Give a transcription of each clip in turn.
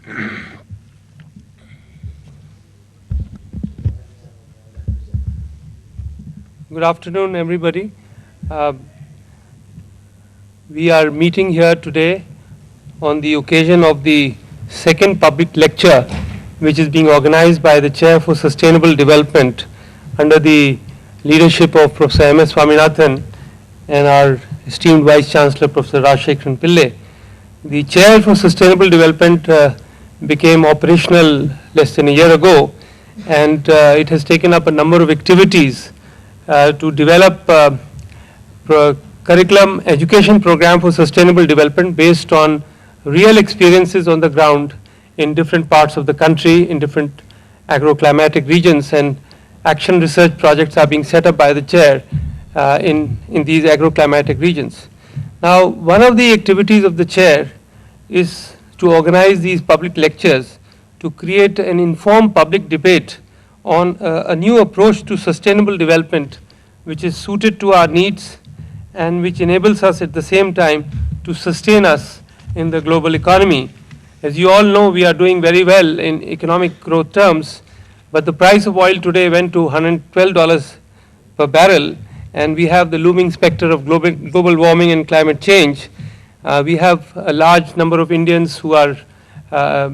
Good afternoon, everybody. We are meeting here today on the occasion of the second public lecture, which is being organized by the Chair for Sustainable Development under the leadership of Professor M.S. Swaminathan and our esteemed Vice Chancellor, Professor Rajshekharan Pillai. The Chair for Sustainable Development became operational less than a year ago, and it has taken up a number of activities to develop curriculum education program for sustainable development based on real experiences on the ground in different parts of the country, in different agroclimatic regions, and action research projects are being set up by the chair in these agroclimatic regions. Now, one of the activities of the chair is to organize these public lectures to create an informed public debate on a new approach to sustainable development which is suited to our needs and which enables us at the same time to sustain us in the global economy. As you all know, we are doing very well in economic growth terms, but the price of oil today went to $112 per barrel, and we have the looming specter of global warming and climate change. We have a large number of Indians who are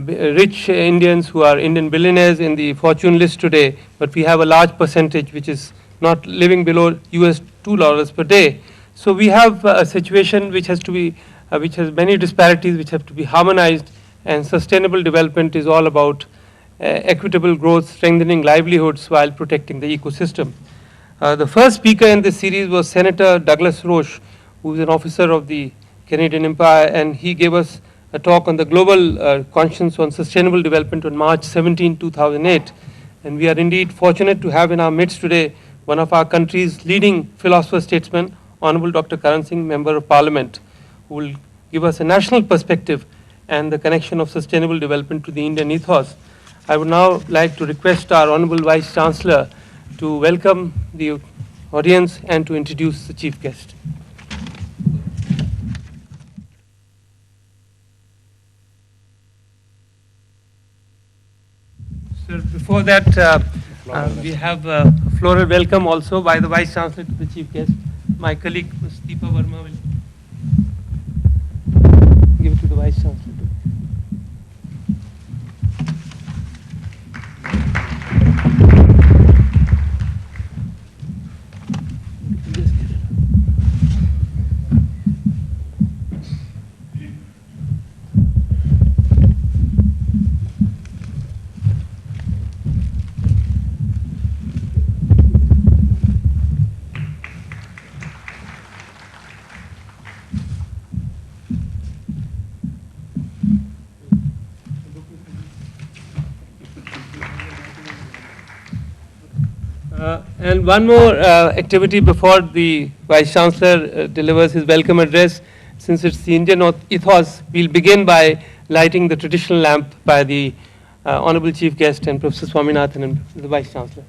rich Indians who are Indian billionaires in the fortune list today, but we have a large percentage which is not living below US $2 per day. So we have a situation which has to be, which has many disparities which have to be harmonized, and sustainable development is all about equitable growth, strengthening livelihoods while protecting the ecosystem. The first speaker in this series was Senator Douglas Roche, who is an officer of the Canadian Empire, and he gave us a talk on the global conscience on sustainable development on March 17, 2008. And we are indeed fortunate to have in our midst today one of our country's leading philosopher-statesmen, Hon'ble Dr. Karan Singh, Member of Parliament, who will give us a national perspective and the connection of sustainable development to the Indian ethos. I would now like to request our Honorable Vice Chancellor to welcome the audience and to introduce the chief guest. Sir, before that, we have a floral welcome also by the Vice Chancellor to the chief guest. My colleague, Ms. Deepa Verma, will give it to the Vice Chancellor. And one more activity before the Vice Chancellor delivers his welcome address. Since it's the Indian ethos, we'll begin by lighting the traditional lamp by the Honorable Chief Guest and Professor Swaminathan and the Vice Chancellor.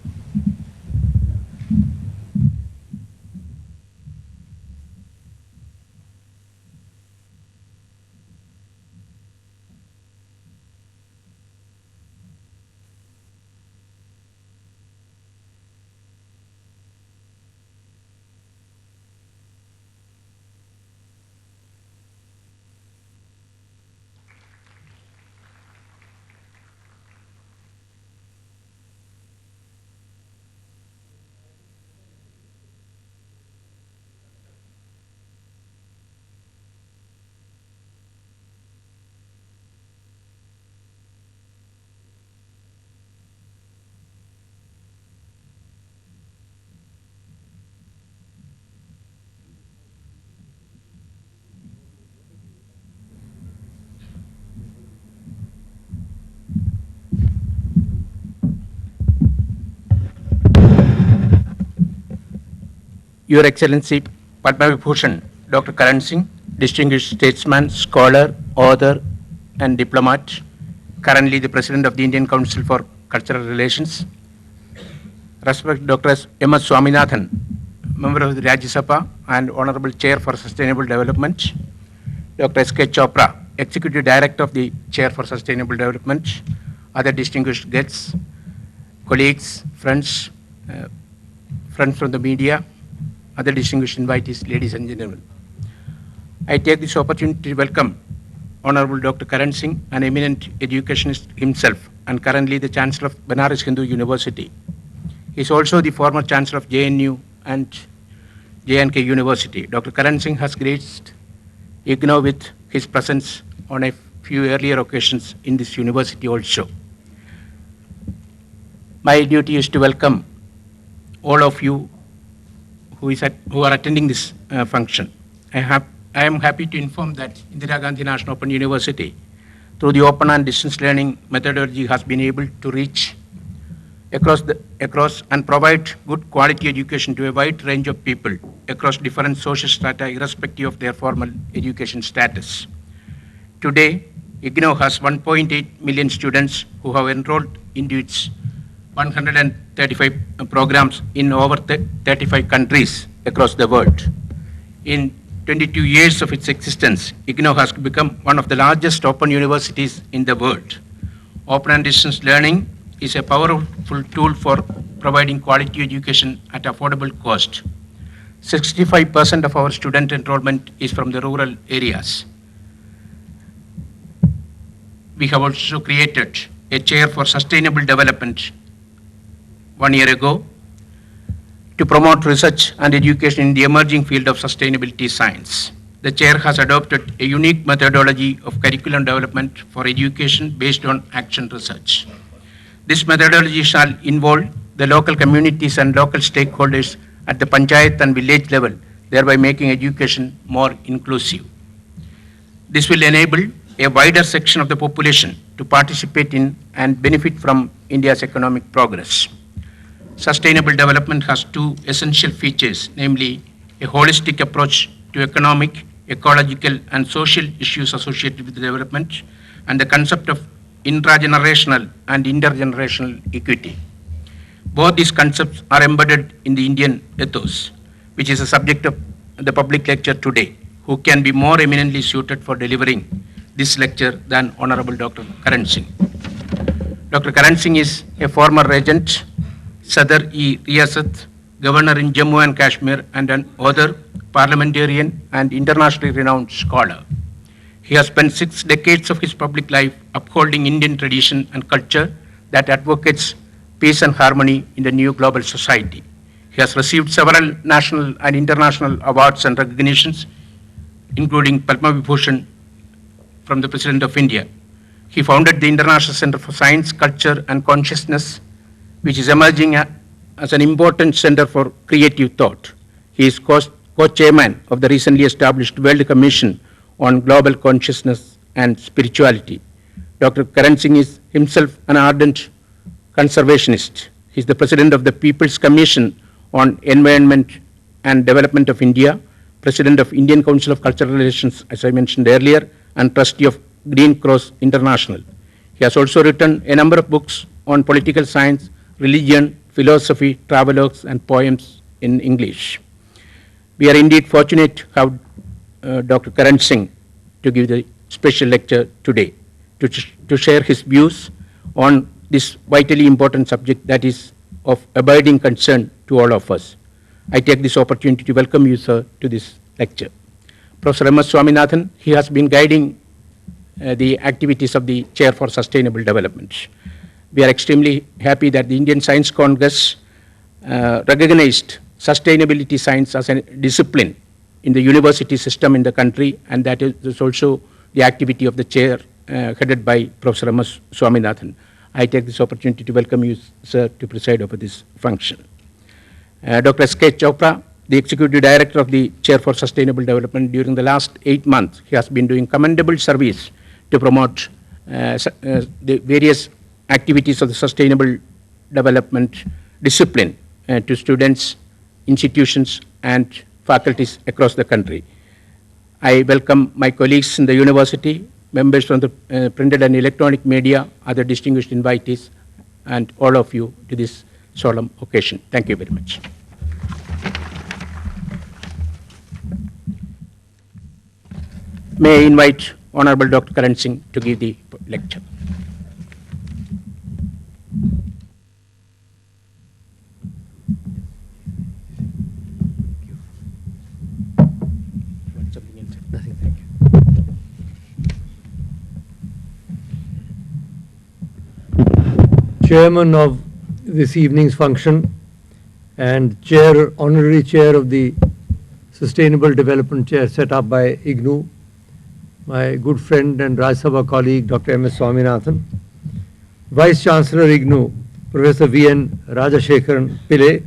Your Excellency Padma Vibhushan Dr. Karan Singh, distinguished statesman, scholar, author, and diplomat, currently the President of the Indian Council for Cultural Relations. Respected Dr. M.S. Swaminathan, Member of the Rajya Sabha and Honorable Chair for Sustainable Development. Dr. S.K. Chopra, Executive Director of the Chair for Sustainable Development, other distinguished guests, colleagues, friends, friends from the media, other distinguished invitees, ladies and gentlemen. I take this opportunity to welcome Honorable Dr. Karan Singh, an eminent educationist himself and currently the Chancellor of Banaras Hindu University. He is also the former Chancellor of JNU and J&K University. Dr. Karan Singh has graced IGNOU with his presence on a few earlier occasions in this university also. My duty is to welcome all of you who are attending this function. I am happy to inform that Indira Gandhi National Open University, through the open and distance learning methodology, has been able to reach across and provide good quality education to a wide range of people across different social strata, irrespective of their formal education status. Today, IGNOU has 1.8 million students who have enrolled into its 135 programs in over 35 countries across the world. In 22 years of its existence, IGNOU has become one of the largest open universities in the world. Open and distance learning is a powerful tool for providing quality education at affordable cost. 65% of our student enrollment is from the rural areas. We have also created a chair for sustainable development 1 year ago to promote research and education in the emerging field of sustainability science. The chair has adopted a unique methodology of curriculum development for education based on action research. This methodology shall involve the local communities and local stakeholders at the panchayat and village level, thereby making education more inclusive. This will enable a wider section of the population to participate in and benefit from India's economic progress. Sustainable development has two essential features, namely a holistic approach to economic, ecological, and social issues associated with development, and the concept of intragenerational and intergenerational equity. Both these concepts are embedded in the Indian ethos, which is the subject of the public lecture today. Who can be more eminently suited for delivering this lecture than Honorable Dr. Karan Singh? Dr. Karan Singh is a former regent, Sadr-e-Riyasat, governor in Jammu and Kashmir, and an author, parliamentarian, and internationally renowned scholar. He has spent 6 decades of his public life upholding Indian tradition and culture that advocates peace and harmony in the new global society. He has received several national and international awards and recognitions, including Padma Vibhushan from the President of India. He founded the International Center for Science, Culture, and Consciousness, which is emerging as an important center for creative thought. He is co-chairman of the recently established World Commission on Global Consciousness and Spirituality. Dr. Karan Singh is himself an ardent conservationist. He is the president of the People's Commission on Environment and Development of India, president of Indian Council of Cultural Relations, as I mentioned earlier, and trustee of Green Cross International. He has also written a number of books on political science, religion, philosophy, travelogues, and poems in English. We are indeed fortunate to have Dr. Karan Singh to give the special lecture today, to share his views on this vitally important subject that is of abiding concern to all of us. I take this opportunity to welcome you, sir, to this lecture. Professor M.S. Swaminathan, he has been guiding the activities of the Chair for Sustainable Development. We are extremely happy that the Indian Science Congress recognized sustainability science as a discipline in the university system in the country, and that is also the activity of the chair headed by Professor M.S. Swaminathan. I take this opportunity to welcome you, sir, to preside over this function. Dr. S.K. Chopra, the Executive Director of the Chair for Sustainable Development, during the last 8 months, he has been doing commendable service to promote the various activities of the sustainable development discipline to students, institutions, and faculties across the country. I welcome my colleagues in the university, members from the printed and electronic media, other distinguished invitees, and all of you to this solemn occasion. Thank you very much. May I invite Honorable Dr. Karan Singh to give the lecture. Nothing, thank you. Chairman of this evening's function and honorary chair of the Sustainable Development Chair set up by IGNOU, my good friend and Rajya Sabha colleague Dr. M.S. Swaminathan, Vice Chancellor IGNOU, Professor V.N. Rajashekharan Pillai,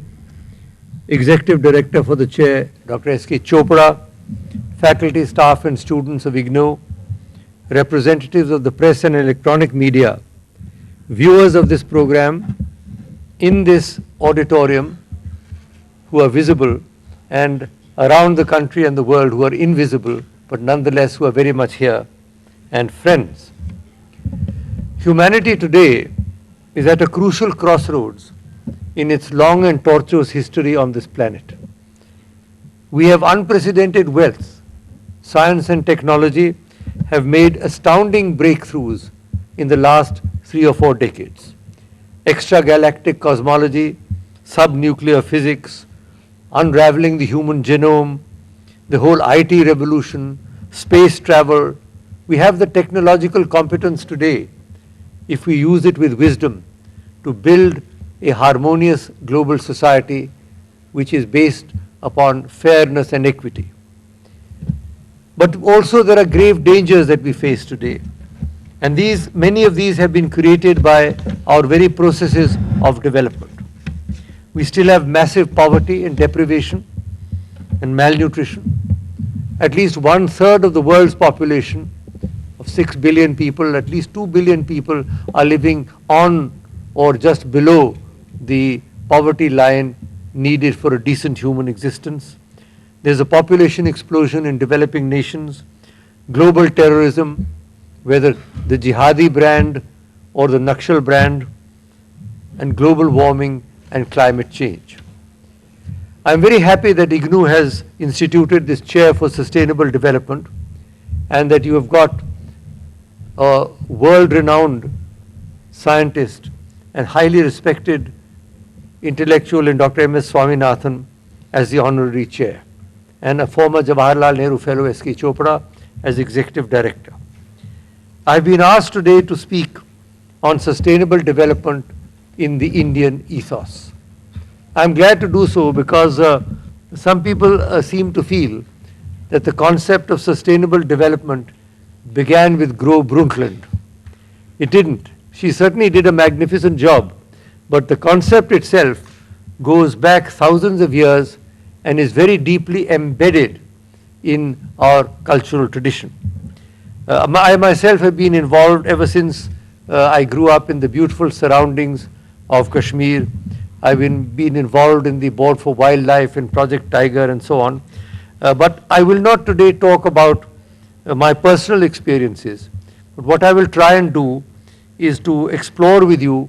Executive Director for the Chair Dr. S.K. Chopra, faculty, staff and students of IGNOU, representatives of the press and electronic media, viewers of this program in this auditorium who are visible, and around the country and the world who are invisible, but nonetheless who are very much here, and friends. Humanity today is at a crucial crossroads in its long and tortuous history on this planet. We have unprecedented wealth. Science and technology have made astounding breakthroughs in the last 3 or 4 decades. Extragalactic cosmology, subnuclear physics, unraveling the human genome, the whole IT revolution, space travel. We have the technological competence today, if we use it with wisdom, to build a harmonious global society which is based upon fairness and equity. But also there are grave dangers that we face today. And many of these have been created by our very processes of development. We still have massive poverty and deprivation and malnutrition. At least 1/3 of the world's population of 6 billion people, at least 2 billion people are living on or just below the poverty line needed for a decent human existence. There's a population explosion in developing nations, global terrorism, whether the jihadi brand or the Nakshal brand, and global warming and climate change. I'm very happy that IGNOU has instituted this Chair for Sustainable Development and that you have got a world-renowned scientist and highly respected intellectual in Dr. M.S. Swaminathan as the Honorary Chair, and a former Jawaharlal Nehru Fellow S.K. Chopra as Executive Director. I've been asked today to speak on sustainable development in the Indian ethos. I'm glad to do so because some people seem to feel that the concept of sustainable development began with Gro Brundtland. It didn't. She certainly did a magnificent job, but the concept itself goes back thousands of years and is very deeply embedded in our cultural tradition. I myself have been involved ever since I grew up in the beautiful surroundings of Kashmir. I've been involved in the Board for Wildlife and Project Tiger and so on. But I will not today talk about my personal experiences. But what I will try and do is to explore with you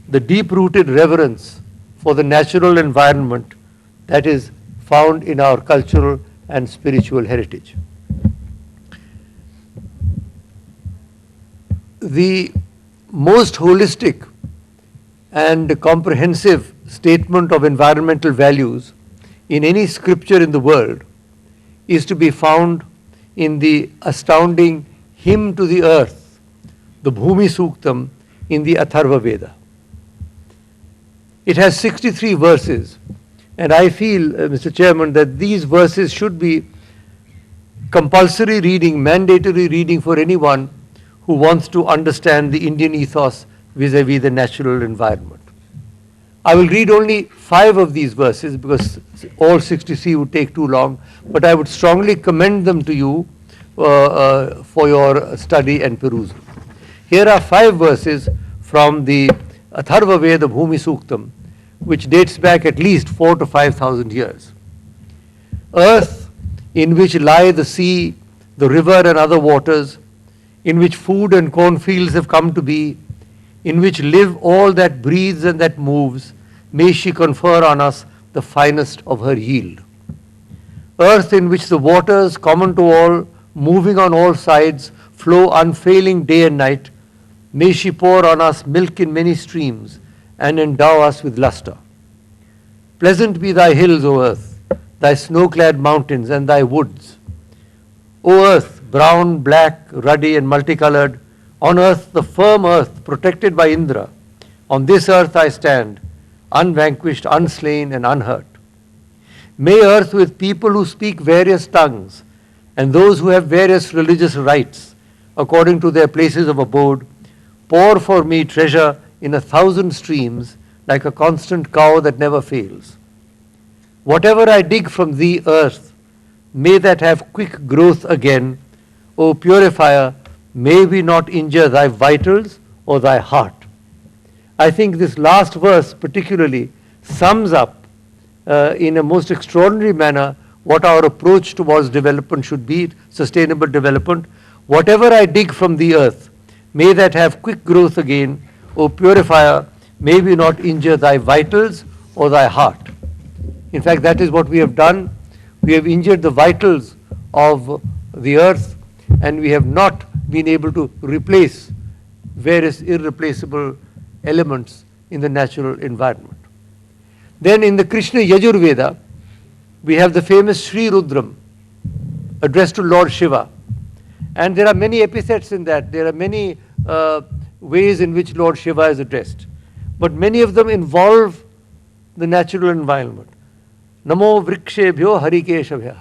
the deep-rooted reverence for the natural environment that is found in our cultural and spiritual heritage. The most holistic and comprehensive statement of environmental values in any scripture in the world is to be found in the astounding hymn to the earth, the Bhumi Suktam in the Atharva Veda. It has 63 verses, and I feel, Mr. Chairman, that these verses should be compulsory reading, mandatory reading for anyone who wants to understand the Indian ethos vis-a-vis the natural environment. I will read only 5 of these verses because all 63 would take too long, but I would strongly commend them to you for your study and perusal. Here are 5 verses from the Atharva Veda Bhumi Suktam, which dates back at least 4,000 to 5,000 years. Earth, in which lie the sea, the river and other waters, in which food and cornfields have come to be, in which live all that breathes and that moves, may she confer on us the finest of her yield. Earth in which the waters, common to all, moving on all sides, flow unfailing day and night. May she pour on us milk in many streams and endow us with luster. Pleasant be thy hills, O earth, thy snow-clad mountains and thy woods. O earth, brown, black, ruddy and multicolored, on earth, the firm earth, protected by Indra, on this earth I stand, unvanquished, unslain and unhurt. May earth with people who speak various tongues and those who have various religious rites, according to their places of abode, pour for me treasure in 1,000 streams, like a constant cow that never fails. Whatever I dig from thee, earth, may that have quick growth again. O purifier, may we not injure thy vitals or thy heart. I think this last verse particularly sums up in a most extraordinary manner what our approach towards development should be, sustainable development. Whatever I dig from the earth, may that have quick growth again. O purifier, may we not injure thy vitals or thy heart. In fact, that is what we have done. We have injured the vitals of the earth, and we have not been able to replace various irreplaceable elements in the natural environment. Then in the Krishna Yajurveda, we have the famous Sri Rudram addressed to Lord Shiva. And there are many epithets in that. There are many ways in which Lord Shiva is addressed. But many of them involve the natural environment. Namo vrikshebhyo harikeshabhya.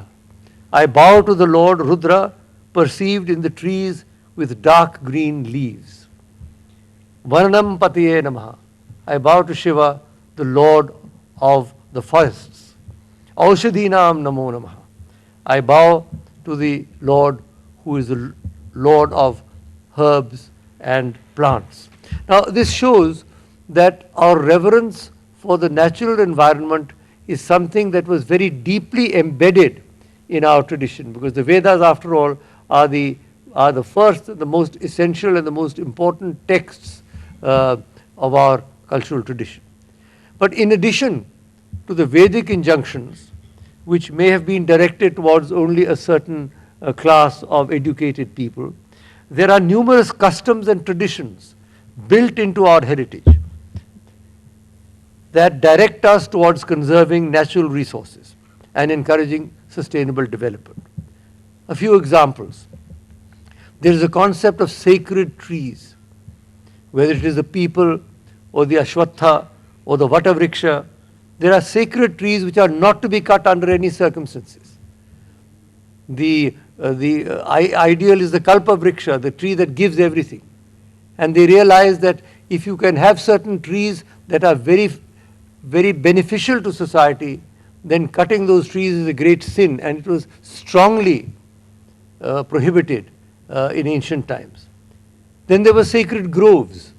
I bow to the Lord Rudra, perceived in the trees with dark green leaves. Varnam patiye namaha. I bow to Shiva, the Lord of the forests. Aushadhinam namo namaha. I bow to the Lord who is the Lord of herbs and plants. Now this shows that our reverence for the natural environment is something that was very deeply embedded in our tradition, because the Vedas, after all, are the first, the most essential and the most important texts of our cultural tradition. But in addition to the Vedic injunctions, which may have been directed towards only a certain class of educated people, there are numerous customs and traditions built into our heritage that direct us towards conserving natural resources and encouraging sustainable development. A few examples. There is a concept of sacred trees, whether it is the peepal or the ashwatha or the vatavriksha. There are sacred trees which are not to be cut under any circumstances. The ideal is the kalpavriksha, the tree that gives everything. And they realize that if you can have certain trees that are very, very beneficial to society, then cutting those trees is a great sin, and it was strongly prohibited in ancient times. Then there were sacred groves.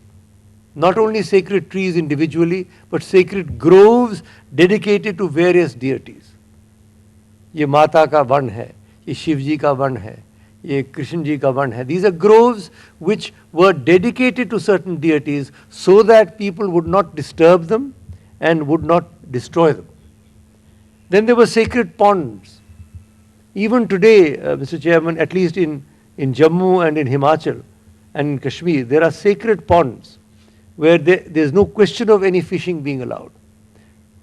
Not only sacred trees individually, but sacred groves dedicated to various deities. ये माता का one है, ये शिव जी का one है, ये कृष्ण जी का one है. These are groves which were dedicated to certain deities so that people would not disturb them and would not destroy them. Then there were sacred ponds. Even today, Mr. Chairman, at least in Jammu and in Himachal and in Kashmir, there are sacred ponds where there's no question of any fishing being allowed.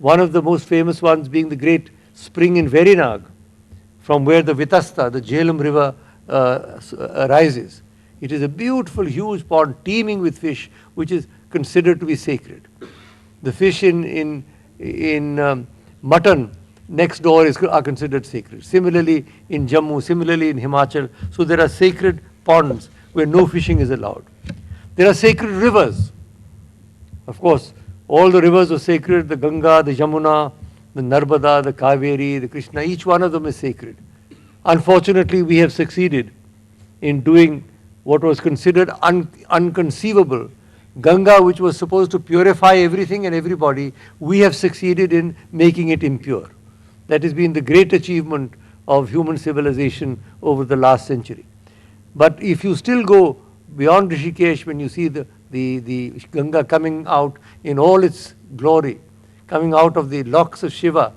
One of the most famous ones being the great spring in Verinag, from where the Vitasta, the Jhelum river, rises. It is a beautiful, huge pond teeming with fish, which is considered to be sacred. The fish in mutton next door are considered sacred. Similarly in Jammu, similarly in Himachal. So there are sacred ponds where no fishing is allowed. There are sacred rivers. Of course, all the rivers are sacred, the Ganga, the Yamuna, the Narmada, the Kaveri, the Krishna, each one of them is sacred. Unfortunately, we have succeeded in doing what was considered unconceivable. Ganga, which was supposed to purify everything and everybody, we have succeeded in making it impure. That has been the great achievement of human civilization over the last century. But if you still go beyond Rishikesh, when you see the Ganga coming out in all its glory, coming out of the locks of Shiva,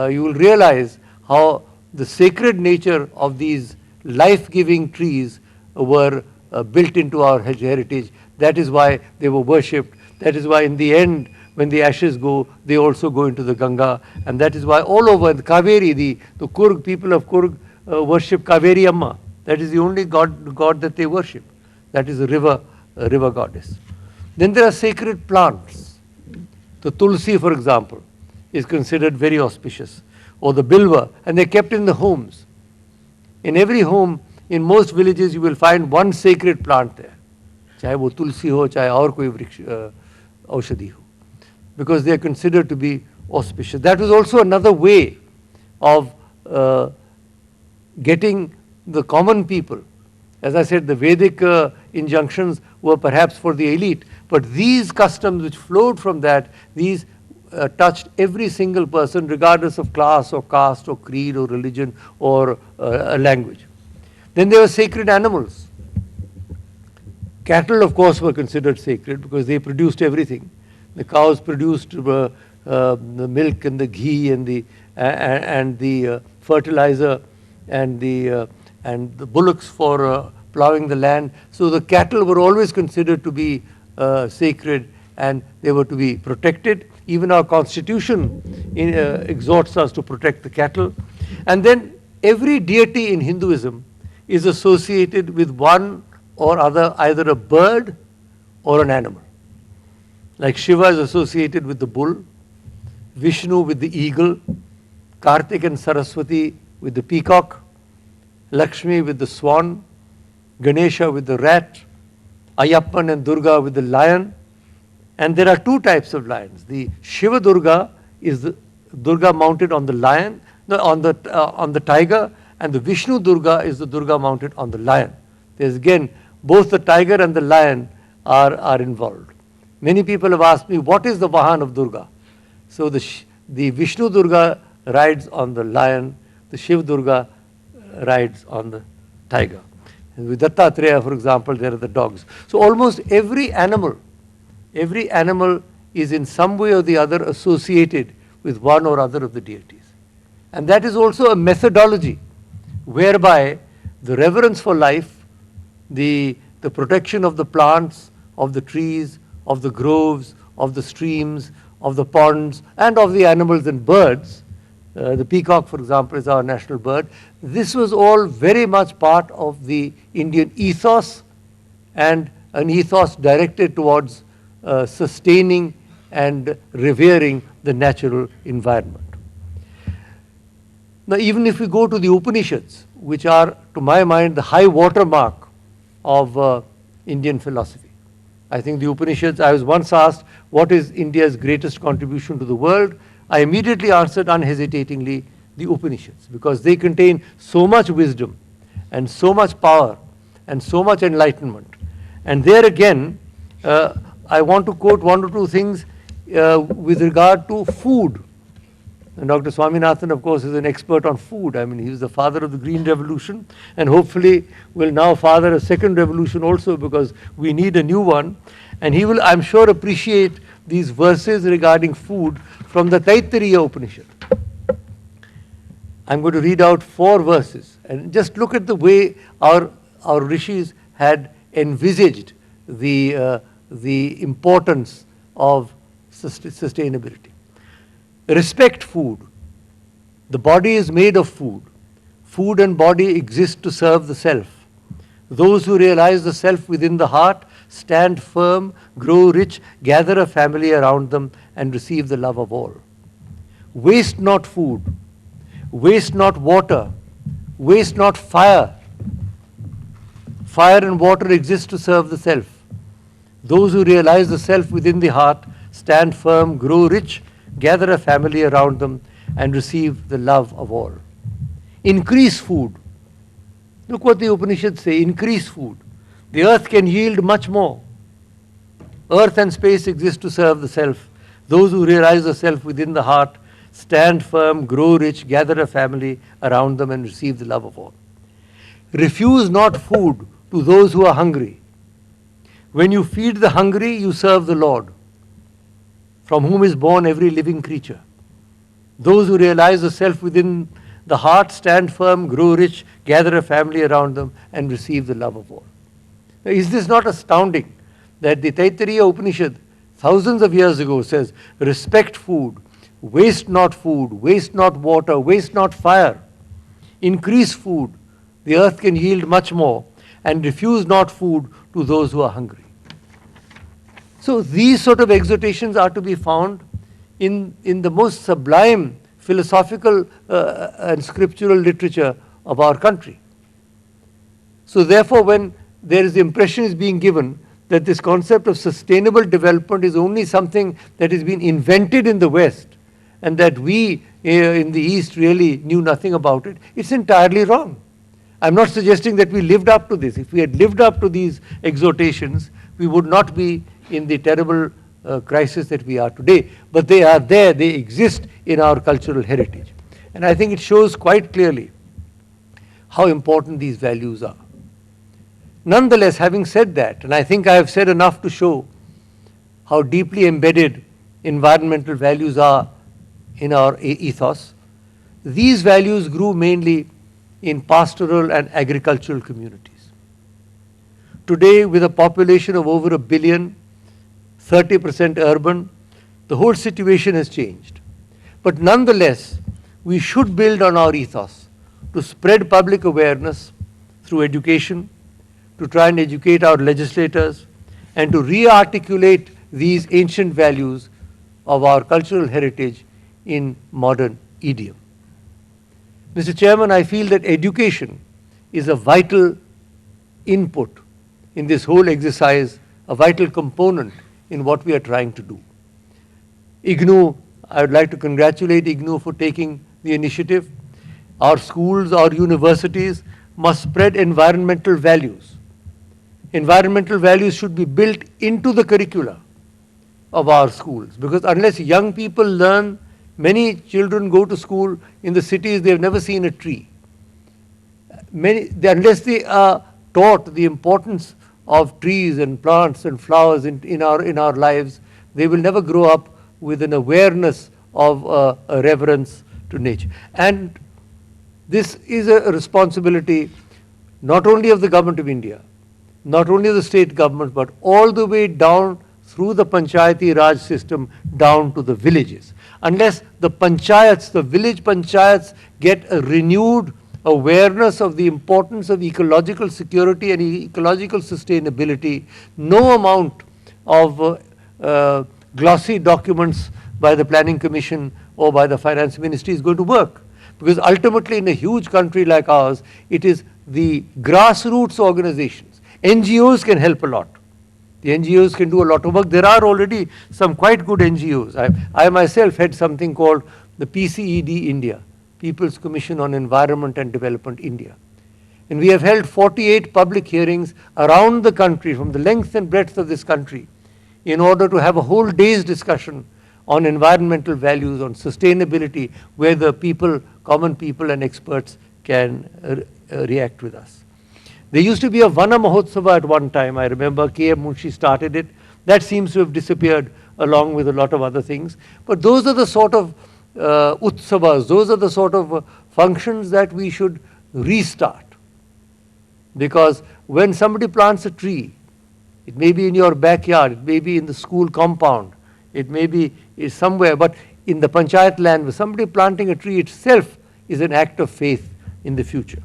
you will realize how the sacred nature of these life-giving trees were built into our heritage. That is why they were worshipped. That is why in the end, when the ashes go, they also go into the Ganga. And that is why all over the Kaveri, the Kurg, people of Kurg worship Kaveri Amma. That is the only god that they worship. That is a river goddess. Then there are sacred plants. The Tulsi, for example, is considered very auspicious. Or the Bilva, and they're kept in the homes. In every home, in most villages, you will find one sacred plant there. Chahe wo Tulsi ho, chahe aur koi vriksh, aushadhi ho. Because they are considered to be auspicious. That was also another way of getting the common people. As I said, the Vedic injunctions were perhaps for the elite, but these customs which flowed from that, these touched every single person regardless of class or caste or creed or religion or language. Then there were sacred animals. Cattle, of course, were considered sacred because they produced everything. The cows produced the milk and the ghee and the fertilizer and the bullocks for plowing the land. So the cattle were always considered to be sacred and they were to be protected. Even our constitution exhorts us to protect the cattle. And then every deity in Hinduism is associated with one or other, either a bird or an animal. Like Shiva is associated with the bull, Vishnu with the eagle, Kartik and Saraswati with the peacock, Lakshmi with the swan, Ganesha with the rat, Ayyappan and Durga with the lion. And there are two types of lions. The Shiva Durga is the Durga mounted on the lion, on the tiger, and the Vishnu Durga is the Durga mounted on the lion. There's again, both the tiger and the lion are involved. Many people have asked me, what is the Vahan of Durga? So the Vishnu Durga rides on the lion, the Shiv Durga rides on the tiger. And with Dattatreya, for example, there are the dogs. So almost every animal is in some way or the other associated with one or other of the deities. And that is also a methodology whereby the reverence for life, the protection of the plants, of the trees, of the groves, of the streams, of the ponds, and of the animals and birds. The peacock, for example, is our national bird. This was all very much part of the Indian ethos, and an ethos directed towards sustaining and revering the natural environment. Now, even if we go to the Upanishads, which are, to my mind, the high watermark of Indian philosophy. I think the Upanishads, I was once asked, what is India's greatest contribution to the world? I immediately answered unhesitatingly, the Upanishads, because they contain so much wisdom and so much power and so much enlightenment. And there again, I want to quote one or two things with regard to food. And Dr. Swaminathan, of course, is an expert on food. I mean, he was the father of the Green Revolution and hopefully will now father a second revolution also, because we need a new one. And he will, I'm sure, appreciate these verses regarding food from the Taittiriya Upanishad. I'm going to read out 4 verses and just look at the way our rishis had envisaged the importance of sustainability. Respect food. The body is made of food. Food and body exist to serve the self. Those who realize the self within the heart stand firm, grow rich, gather a family around them, and receive the love of all. Waste not food. Waste not water. Waste not fire. Fire and water exist to serve the self. Those who realize the self within the heart stand firm, grow rich, gather a family around them, and receive the love of all. Increase food. Look what the Upanishads say, increase food. The earth can yield much more. Earth and space exist to serve the self. Those who realize the self within the heart stand firm, grow rich, gather a family around them, and receive the love of all. Refuse not food to those who are hungry. When you feed the hungry, you serve the Lord, from whom is born every living creature. Those who realize the self within the heart stand firm, grow rich, gather a family around them, and receive the love of all. Now, is this not astounding that the Taittiriya Upanishad thousands of years ago says, respect food, waste not water, waste not fire, increase food, the earth can yield much more, and refuse not food to those who are hungry. So these sort of exhortations are to be found in the most sublime philosophical and scriptural literature of our country. So therefore, when there is the impression is being given that this concept of sustainable development is only something that has been invented in the West and that we in the East really knew nothing about it, it's entirely wrong. I'm not suggesting that we lived up to this. If we had lived up to these exhortations, we would not be in the terrible crisis that we are today. But they are there, they exist in our cultural heritage. And I think it shows quite clearly how important these values are. Nonetheless, having said that, and I think I have said enough to show how deeply embedded environmental values are in our ethos, these values grew mainly in pastoral and agricultural communities. Today, with a population of over 1 billion, 30% urban, the whole situation has changed. But nonetheless, we should build on our ethos to spread public awareness through education, to try and educate our legislators, and to re-articulate these ancient values of our cultural heritage in modern idiom. Mr. Chairman, I feel that education is a vital input in this whole exercise, a vital component in what we are trying to do. IGNOU, I would like to congratulate IGNOU for taking the initiative. Our schools, our universities must spread environmental values. Environmental values should be built into the curricula of our schools, because unless young people learn, many children go to school in the cities, they have never seen a tree. Unless they are taught the importance of trees and plants and flowers in our lives, they will never grow up with an awareness of a reverence to nature. And this is a responsibility not only of the government of India, not only of the state government, but all the way down through the Panchayati Raj system down to the villages. Unless the panchayats, the village panchayats, get a renewed awareness of the importance of ecological security and ecological sustainability, no amount of glossy documents by the Planning Commission or by the Finance Ministry is going to work. Because ultimately, in a huge country like ours, it is the grassroots organizations. NGOs can help a lot. The NGOs can do a lot of work. There are already some quite good NGOs. I myself had something called the PCED India, People's Commission on Environment and Development India. And we have held 48 public hearings around the country, from the length and breadth of this country, in order to have a whole day's discussion on environmental values, on sustainability, where the people, common people and experts can react with us. There used to be a Vana Mahotsava at one time. I remember K.M. Munshi started it. That seems to have disappeared along with a lot of other things. But those are the sort of utsavas, those are the sort of functions that we should restart. Because when somebody plants a tree, it may be in your backyard, it may be in the school compound, it may be somewhere, but in the panchayat land, with somebody planting a tree itself is an act of faith in the future.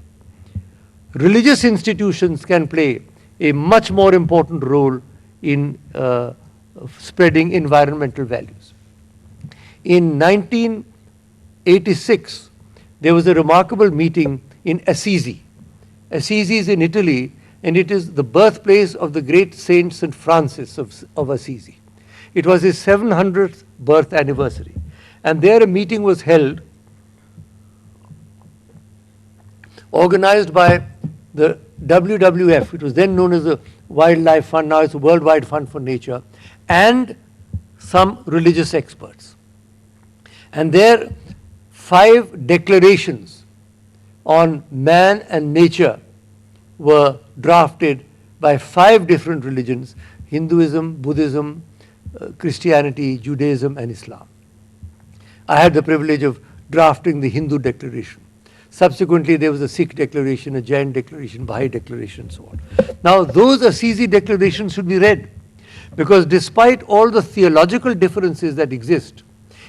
Religious institutions can play a much more important role in spreading environmental values. In 1986, there was a remarkable meeting in Assisi. Assisi is in Italy, and it is the birthplace of the great Saint St. Francis of Assisi. It was his 700th birth anniversary. And there a meeting was held, organized by the WWF, it was then known as the Wildlife Fund, now it's the Worldwide Fund for Nature, and some religious experts. And there 5 declarations on man and nature were drafted by 5 different religions: Hinduism, Buddhism, Christianity, Judaism and Islam. I had the privilege of drafting the Hindu declaration. Subsequently, there was a Sikh declaration, a Jain declaration, Baha'i declaration, and so on. Now, those Assisi declarations should be read, because despite all the theological differences that exist,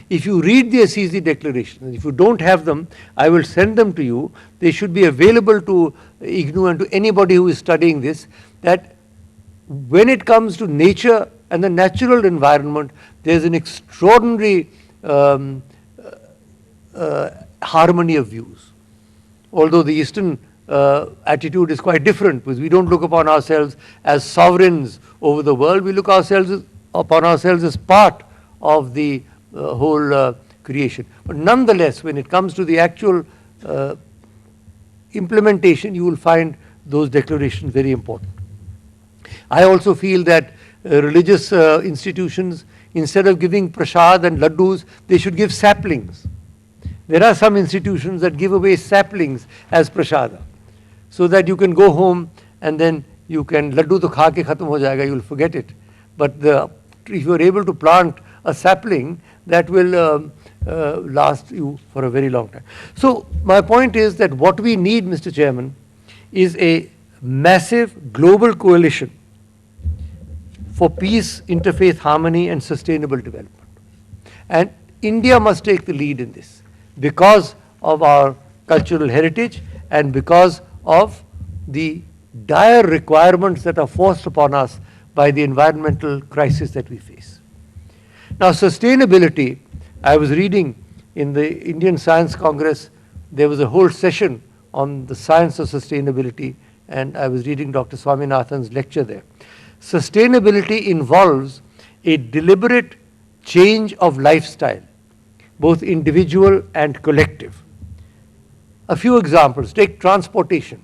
if you read the Assisi declarations, if you don't have them, I will send them to you. They should be available to IGNOU and to anybody who is studying this, that when it comes to nature and the natural environment, there's an extraordinary harmony of views. Although the Eastern attitude is quite different, because we don't look upon ourselves as sovereigns over the world, we look upon ourselves as part of the whole creation. But nonetheless, when it comes to the actual implementation, you will find those declarations very important. I also feel that religious institutions, instead of giving prasad and laddus, they should give saplings. There are some institutions that give away saplings as prasada, so that you can go home and then you can, laddu to kha ke khatam ho jayega, you will forget it. But if you are able to plant a sapling, that will last you for a very long time. So my point is that what we need, Mr. Chairman, is a massive global coalition for peace, interfaith harmony and sustainable development. And India must take the lead in this because of our cultural heritage and because of the dire requirements that are forced upon us by the environmental crisis that we face. Now, sustainability, I was reading in the Indian Science Congress, there was a whole session on the science of sustainability, and I was reading Dr. Swaminathan's lecture there. Sustainability involves a deliberate change of lifestyle, both individual and collective. A few examples, take transportation.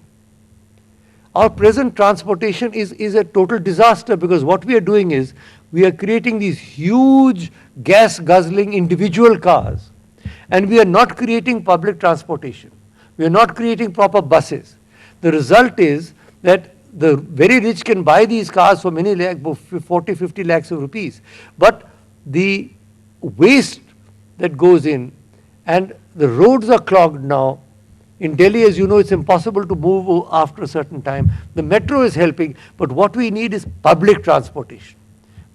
Our present transportation is a total disaster, because what we are doing is we are creating these huge gas guzzling individual cars, and we are not creating public transportation. We are not creating proper buses. The result is that the very rich can buy these cars for many lakhs, 40, 50 lakhs of rupees. But the waste that goes in, and the roads are clogged now. In Delhi, as you know, it's impossible to move after a certain time. The metro is helping, but what we need is public transportation.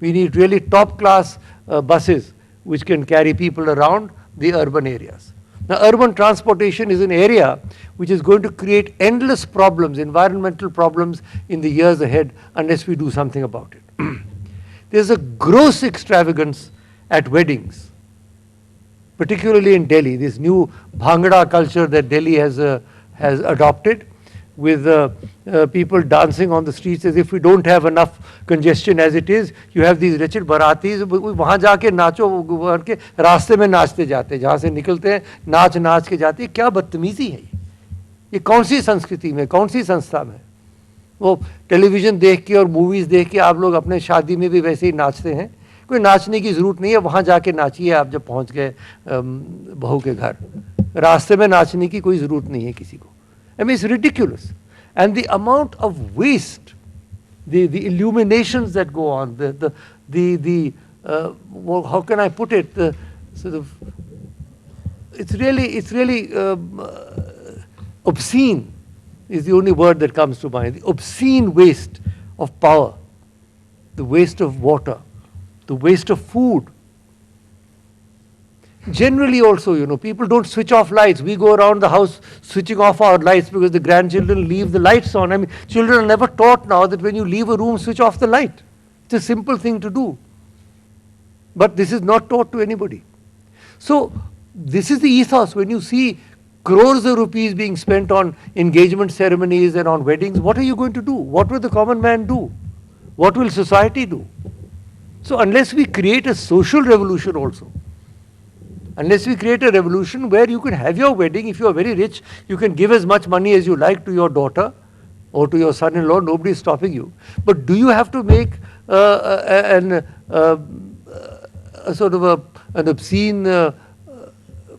We need really top-class buses which can carry people around the urban areas. Now, urban transportation is an area which is going to create endless problems, environmental problems in the years ahead, unless we do something about it. There's a gross extravagance at weddings, particularly in Delhi, this new Bhangra culture that Delhi has adopted, with people dancing on the streets as if we don't have enough congestion as it is. You have these wretched baratis, वहाँ जाके नाचो के रास्ते में नाचते जाते, जहाँ से निकलते हैं नाच के जाते हैं. क्या बदतमीजी है ये कौन सी संस्कृति में, कौन सी संस्था में? वो टेलीविज़न देख के और मूवीज़ देख के आप लोग अपने शादी में भी वैसे ही नाचते हैं. कोई नाचने की ज़रूरत नहीं है, वहाँ जाके नाचिए आप जब पहुँच गए बहू के घर. रास्ते में नाचने की कोई ज़रूरत नहीं है किसी को. I mean, it's ridiculous. And the amount of waste, the illuminations that go on, well, how can I put it? The sort of, it's really obscene is the only word that comes to mind. The obscene waste of power, the waste of water, the waste of food. Generally also, you know, people don't switch off lights. We go around the house switching off our lights because the grandchildren leave the lights on. I mean, children are never taught now that when you leave a room, switch off the light. It's a simple thing to do. But this is not taught to anybody. So this is the ethos. When you see crores of rupees being spent on engagement ceremonies and on weddings, what are you going to do? What will the common man do? What will society do? So unless we create a social revolution also, unless we create a revolution where you can have your wedding, if you are very rich, you can give as much money as you like to your daughter or to your son-in-law, nobody is stopping you. But do you have to make a sort of an obscene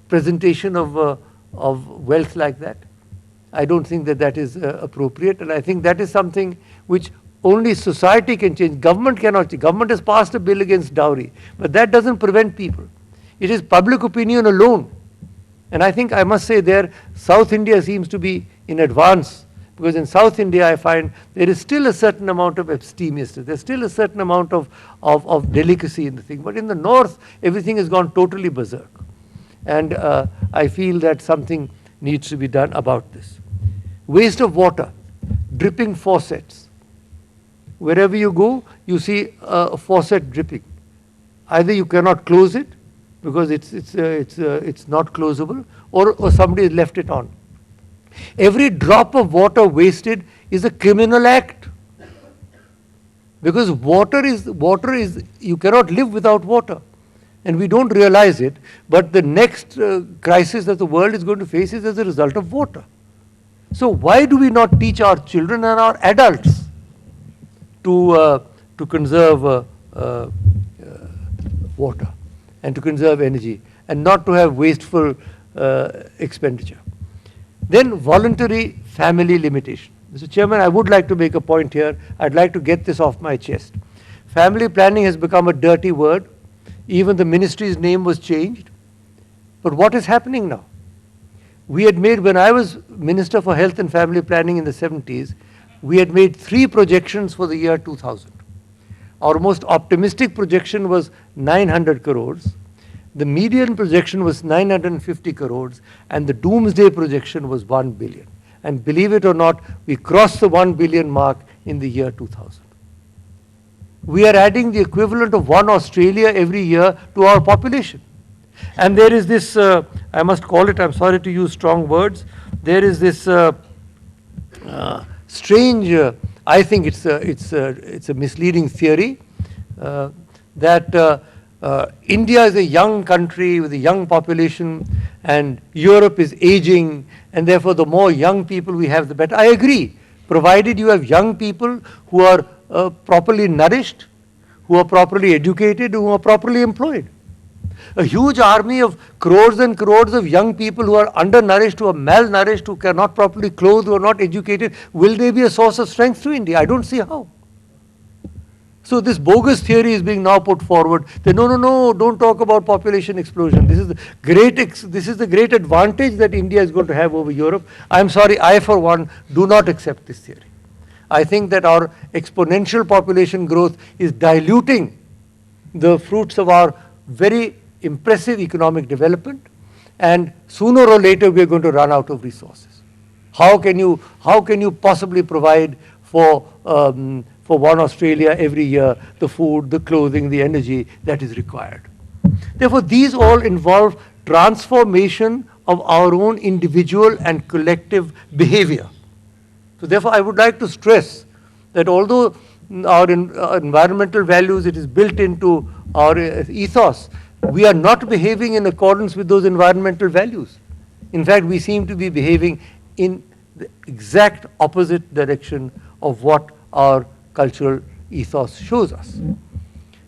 presentation of wealth like that? I don't think that that is appropriate, and I think that is something which only society can change. Government cannot change. Government has passed a bill against dowry, but that doesn't prevent people. It is public opinion alone And I think I must say there, South India seems to be in advance, because in South India I find there is still a certain amount of abstemiousness, there's still a certain amount of delicacy in the thing. But in the North, everything has gone totally berserk. And I feel that something needs to be done about this. Waste of water, dripping faucets. Wherever you go, you see a faucet dripping. Either you cannot close it, because it's not closable, or somebody has left it on. Every drop of water wasted is a criminal act, because water is you cannot live without water, and we don't realize it. But the next crisis that the world is going to face is as a result of water. So why do we not teach our children and our adults to conserve water and to conserve energy, and not to have wasteful expenditure? Then voluntary family limitation. Mr. Chairman, I would like to make a point here. I'd like to get this off my chest. Family planning has become a dirty word. Even the ministry's name was changed. But what is happening now? We had made, when I was Minister for Health and Family Planning in the 70s, we had made 3 projections for the year 2000. Our most optimistic projection was 900 crores. The median projection was 950 crores, and the doomsday projection was 1 billion. And believe it or not, we crossed the 1 billion mark in the year 2000. We are adding the equivalent of 1 Australia every year to our population. And there is this, I must call it, I'm sorry to use strong words, there is this strange, I think it's a misleading theory that India is a young country with a young population, and Europe is aging, and therefore the more young people we have, the better. I agree, provided you have young people who are properly nourished, who are properly educated, who are properly employed. A huge army of crores and crores of young people who are undernourished, who are malnourished, who cannot properly clothe, who are not educated, will they be a source of strength to India? I don't see how. So this bogus theory is being now put forward that no, don't talk about population explosion. This is the great advantage that India is going to have over Europe. I'm sorry, I for one do not accept this theory. I think that our exponential population growth is diluting the fruits of our very impressive economic development, and sooner or later we are going to run out of resources. How can you possibly provide for 1 Australia every year the food, the clothing, the energy that is required? Therefore, these all involve transformation of our own individual and collective behavior. So therefore, I would like to stress that although our environmental values, it is built into our ethos, we are not behaving in accordance with those environmental values. In fact, we seem to be behaving in the exact opposite direction of what our cultural ethos shows us.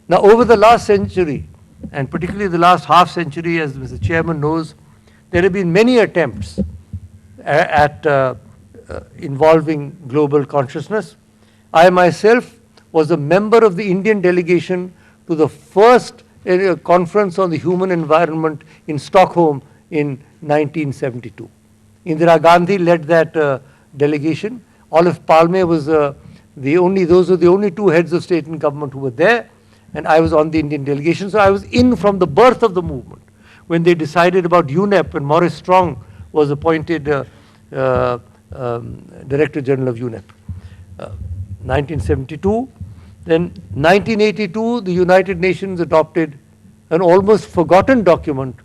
Now, over the last century, and particularly the last half century, as Mr. Chairman knows, there have been many attempts at involving global consciousness. I myself was a member of the Indian delegation to the first conference on the human environment in Stockholm in 1972. Indira Gandhi led that delegation. Olof Palme was those were the only 2 heads of state and government who were there, and I was on the Indian delegation. So I was in from the birth of the movement. When they decided about UNEP, and Maurice Strong was appointed Director General of UNEP. 1972. Then 1982, the United Nations adopted an almost forgotten document,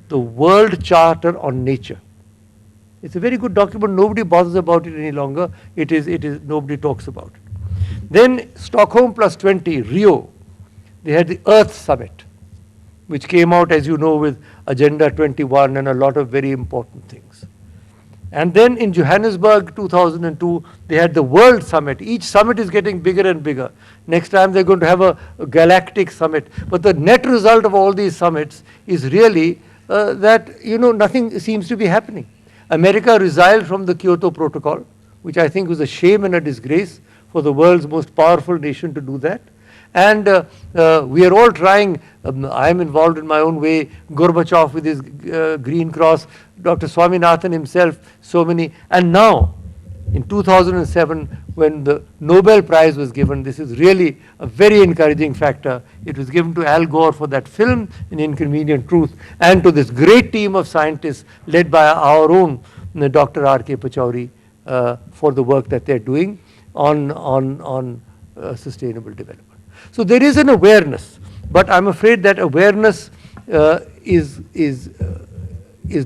the World Charter on Nature. It's a very good document. Nobody bothers about it any longer. It is nobody talks about it. Then Stockholm plus 20, Rio. They had the Earth Summit, which came out, as you know, with Agenda 21 and a lot of very important things. And then in Johannesburg 2002, they had the World Summit. Each summit is getting bigger and bigger. Next time they're going to have a galactic summit. But the net result of all these summits is really that, nothing seems to be happening. America resigned from the Kyoto Protocol, which I think was a shame and a disgrace for the world's most powerful nation to do that. And we are all trying. I am involved in my own way. Gorbachev with his Green Cross, Dr. Swaminathan himself, so many. And now, in 2007, when the Nobel Prize was given, this is really a very encouraging factor. It was given to Al Gore for that film, An Inconvenient Truth, and to this great team of scientists led by our own Dr. R.K. Pachauri for the work that they're doing on sustainable development. So there is an awareness, but I'm afraid that awareness is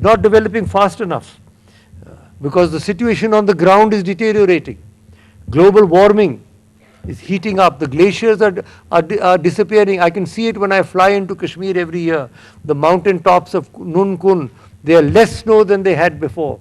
not developing fast enough because the situation on the ground is deteriorating. Global warming is heating up. The glaciers are disappearing. I can see it when I fly into Kashmir every year. The mountain tops of Nun Kun, they are less snow than they had before.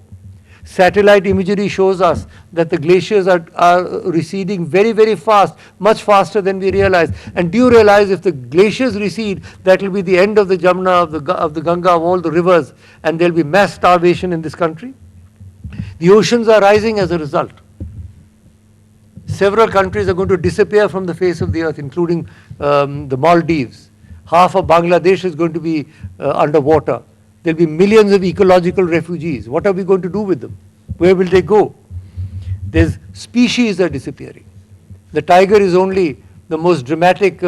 Satellite imagery shows us that the glaciers are receding very, very fast, much faster than we realize. And do you realize if the glaciers recede, that will be the end of the Jamuna, of the Ganga, of all the rivers, and there will be mass starvation in this country? The oceans are rising as a result. Several countries are going to disappear from the face of the earth, including the Maldives. Half of Bangladesh is going to be underwater. There will be millions of ecological refugees. What are we going to do with them? Where will they go? There's species are disappearing. The tiger is only the most dramatic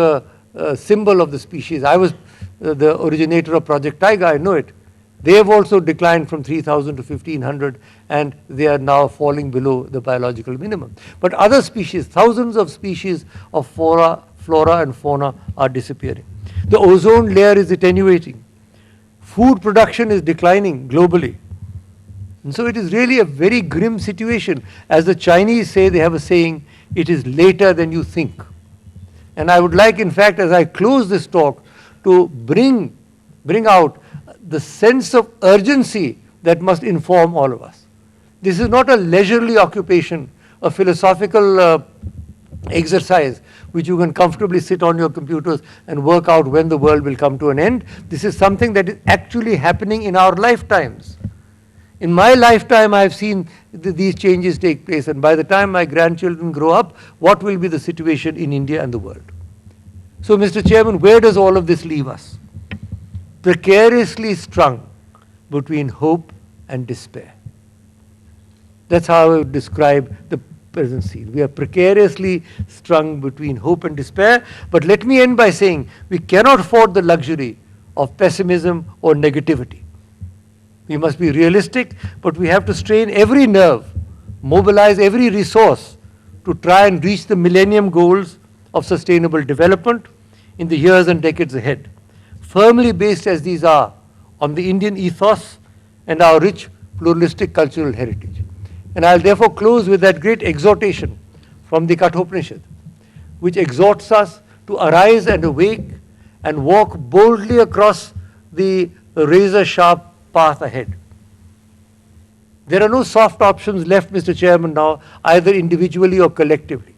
symbol of the species. I was the originator of Project Tiger, I know it. They have also declined from 3,000 to 1,500, and they are now falling below the biological minimum. But other species, thousands of species of flora and fauna are disappearing. The ozone layer is attenuating. Food production is declining globally. And so it is really a very grim situation. As the Chinese say, they have a saying, it is later than you think. And I would like, in fact, as I close this talk, to bring out the sense of urgency that must inform all of us. This is not a leisurely occupation, a philosophical exercise which you can comfortably sit on your computers and work out when the world will come to an end. This is something that is actually happening in our lifetimes. In my lifetime, I have seen these changes take place, and by the time my grandchildren grow up, what will be the situation in India and the world? So, Mr. Chairman, where does all of this leave us? Precariously strung between hope and despair. That's how I would describe the present scene. We are precariously strung between hope and despair. But let me end by saying we cannot afford the luxury of pessimism or negativity. We must be realistic, but we have to strain every nerve, mobilize every resource to try and reach the millennium goals of sustainable development in the years and decades ahead, firmly based as these are on the Indian ethos and our rich pluralistic cultural heritage. And I'll therefore close with that great exhortation from the Kathopanishad, which exhorts us to arise and awake and walk boldly across the razor-sharp path ahead. There are no soft options left, Mr. Chairman, now, either individually or collectively.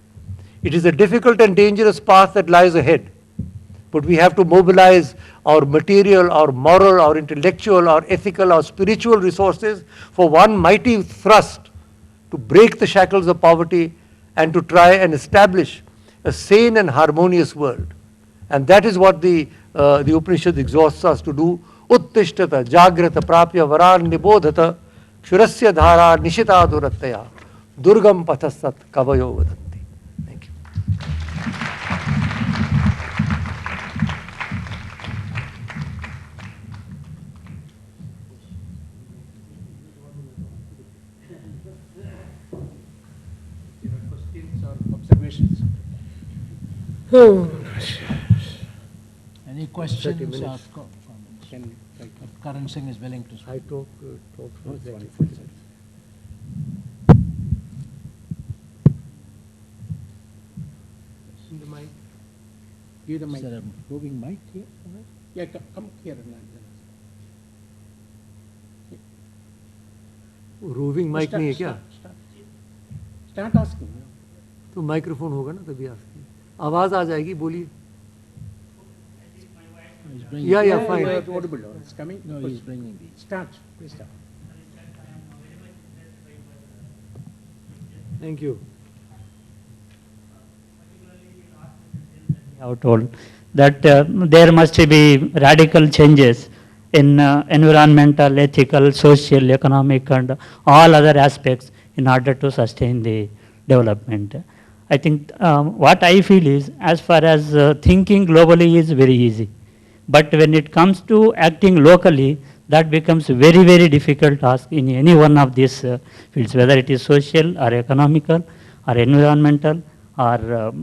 It is a difficult and dangerous path that lies ahead. But we have to mobilize our material, our moral, our intellectual, our ethical, our spiritual resources for one mighty thrust to break the shackles of poverty and to try and establish a sane and harmonious world. And that is what the Upanishad exhorts us to do. Uttishtata, Jagrata, Prapya, Varan, Nibodhata, Kshurasya Dhara, Nishita Durataya, Durgam Pathasat, Kavayo Vadanti. Thank you. Questions or observations? Any questions 30 or minutes. comments? Can, If Karan Singh is willing to speak. I talk for exactly 40 minutes. the mic. Give the Is mic. there a moving mic here? Yeah, come here and roving mic नहीं है क्या? Start asking. तो microphone होगा ना तभी asking. आवाज आ जाएगी, बोलिए. He's bringing Yeah, fine. It's audible. It's coming. No, he's bringing these. Start. Please start. Thank you. have told that there must be radical changes in environmental, ethical, social, economic, and all other aspects in order to sustain the development. I think what I feel is, as far as thinking globally is very easy, but when it comes to acting locally, that becomes a very, very difficult task in any one of these fields, whether it is social or economical or environmental or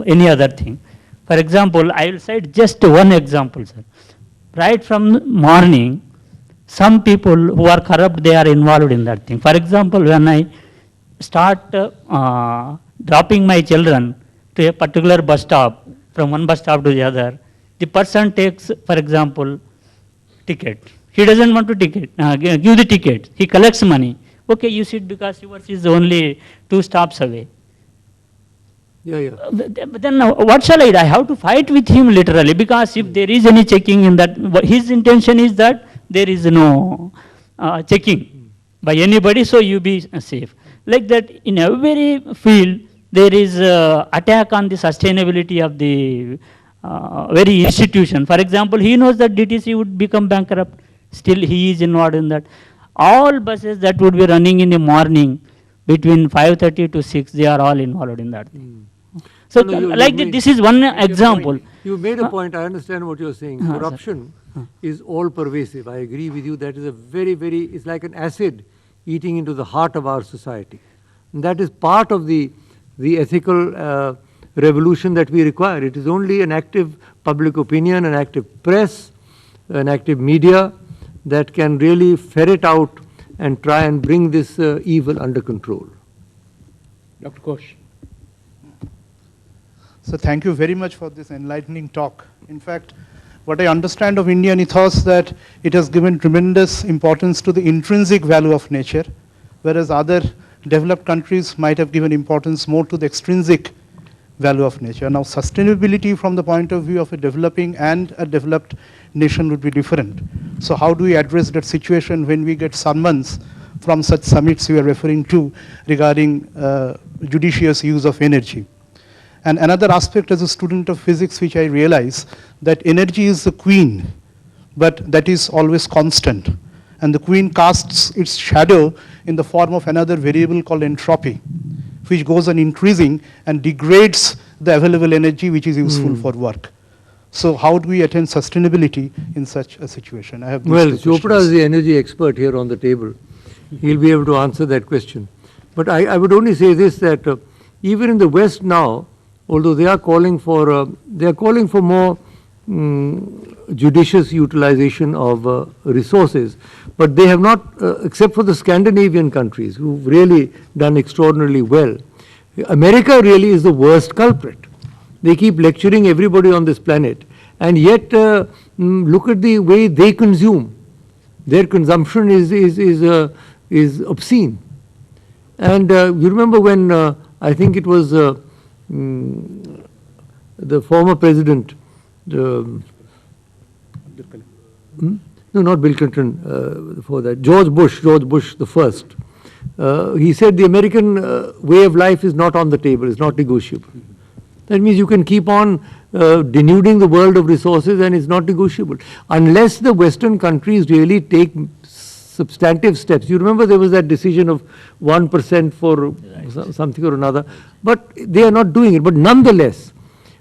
any other thing. For example, I will cite just one example, sir. Right from morning, some people who are corrupt, they are involved in that thing. For example, when I start dropping my children to a particular bus stop, from one bus stop to the other, the person takes, for example, ticket. He doesn't want to give the ticket. He collects money. Okay, you sit because yours is only 2 stops away. Yeah. But then what shall I do? I have to fight with him literally, because if there is any checking in that, his intention is that there is no checking by anybody, so you be safe. Like that, in every field, there is attack on the sustainability of the very institution. For example, he knows that DTC would become bankrupt. Still, he is involved in that. All buses that would be running in the morning between 5:30 to 6, they are all involved in that thing. So, this is one example. You made a point. I understand what you're saying. Corruption is all pervasive. I agree with you. That is a very, very, it's like an acid eating into the heart of our society. And that is part of the ethical revolution that we require. It is only an active public opinion, an active press, an active media that can really ferret out and try and bring this evil under control. Dr. Ghosh. So thank you very much for this enlightening talk. In fact, what I understand of Indian ethos, that it has given tremendous importance to the intrinsic value of nature, whereas other developed countries might have given importance more to the extrinsic value of nature. Now, sustainability from the point of view of a developing and a developed nation would be different. So how do we address that situation when we get summons from such summits you are referring to regarding judicious use of energy? And another aspect as a student of physics which I realize, that energy is the queen, but that is always constant. And the queen casts its shadow in the form of another variable called entropy, which goes on increasing and degrades the available energy which is useful for work. So how do we attain sustainability in such a situation? I have Well, Chopra is the energy expert here on the table. He'll be able to answer that question. But I would only say this, that even in the West now, although they are calling for more judicious utilization of resources, but they have not, except for the Scandinavian countries who've really done extraordinarily well. America really is the worst culprit. They keep lecturing everybody on this planet, and yet look at the way they consume. Their consumption is obscene. And you remember when I think it was the former president, no, not Bill Clinton, before that, George Bush the first. He said the American way of life is not on the table, it's not negotiable. That means you can keep on denuding the world of resources and it's not negotiable. Unless the Western countries really take substantive steps. You remember there was that decision of 1% for something or another, but they are not doing it. But nonetheless,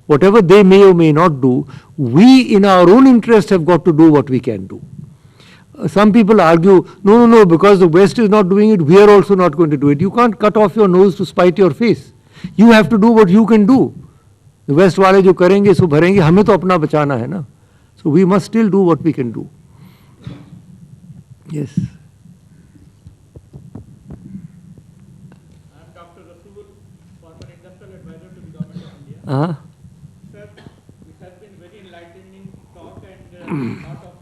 whatever they may or may not do, we in our own interest have got to do what we can do. Some people argue, no, because the West is not doing it, we are also not going to do it. You can't cut off your nose to spite your face. You have to do what you can do. The West वाले जो करेंगे सो भरेंगे, हमें तो अपना बचाना है ना. So we must still do what we can do. Yes. I am Dr. Rasool, former industrial advisor to the Government of India. Sir, this has been very enlightening talk, and lot of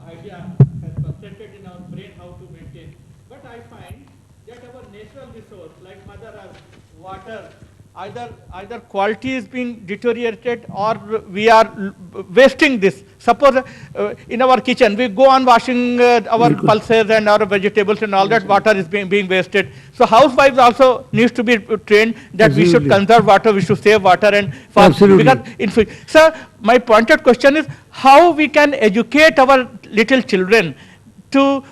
idea has concentrated in our brain how to maintain. But I find that our natural resource like Mother Earth, water, either quality is being deteriorated or we are wasting this. Suppose in our kitchen we go on washing our pulses and our vegetables and all that water is being wasted. So housewives also needs to be trained that we should conserve water, we should save water and because sir, my pointed question is how we can educate our little children to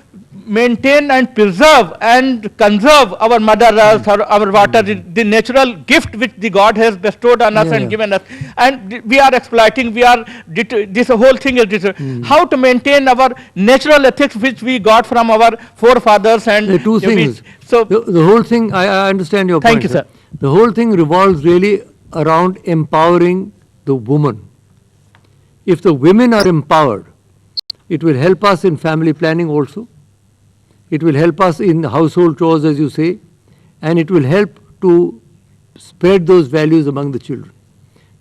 maintain and preserve and conserve our mother earth, our water, the natural gift which the God has bestowed on us and given us. And we are exploiting, this whole thing is how to maintain our natural ethics which we got from our forefathers and the two things. So the whole thing, I understand your point. Thank you, sir. The whole thing revolves really around empowering the woman. If the women are empowered, it will help us in family planning also. It will help us in household chores, as you say, and it will help to spread those values among the children.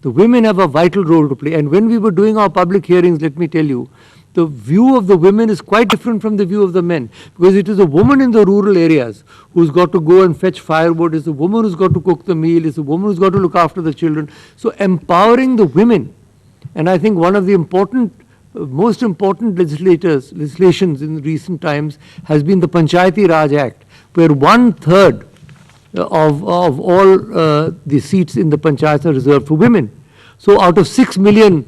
The women have a vital role to play, and when we were doing our public hearings, let me tell you, the view of the women is quite different from the view of the men, because it is a woman in the rural areas who's got to go and fetch firewood, it's a woman who's got to cook the meal, it's a woman who's got to look after the children. So empowering the women, and I think one of the most important legislations in recent times has been the Panchayati Raj Act, where 1/3 of all the seats in the panchayats are reserved for women. So out of 6 million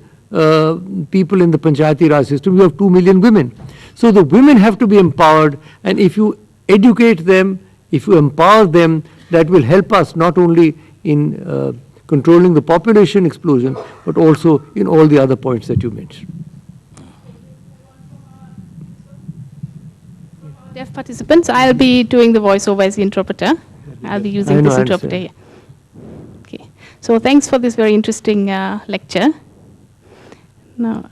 people in the Panchayati Raj system, we have 2 million women. So the women have to be empowered, and if you educate them, if you empower them, that will help us not only in controlling the population explosion, but also in all the other points that you mentioned. Deaf participants, I'll be doing the voiceover as the interpreter. I'll be using this interpreter here. Okay. So thanks for this very interesting lecture. Now,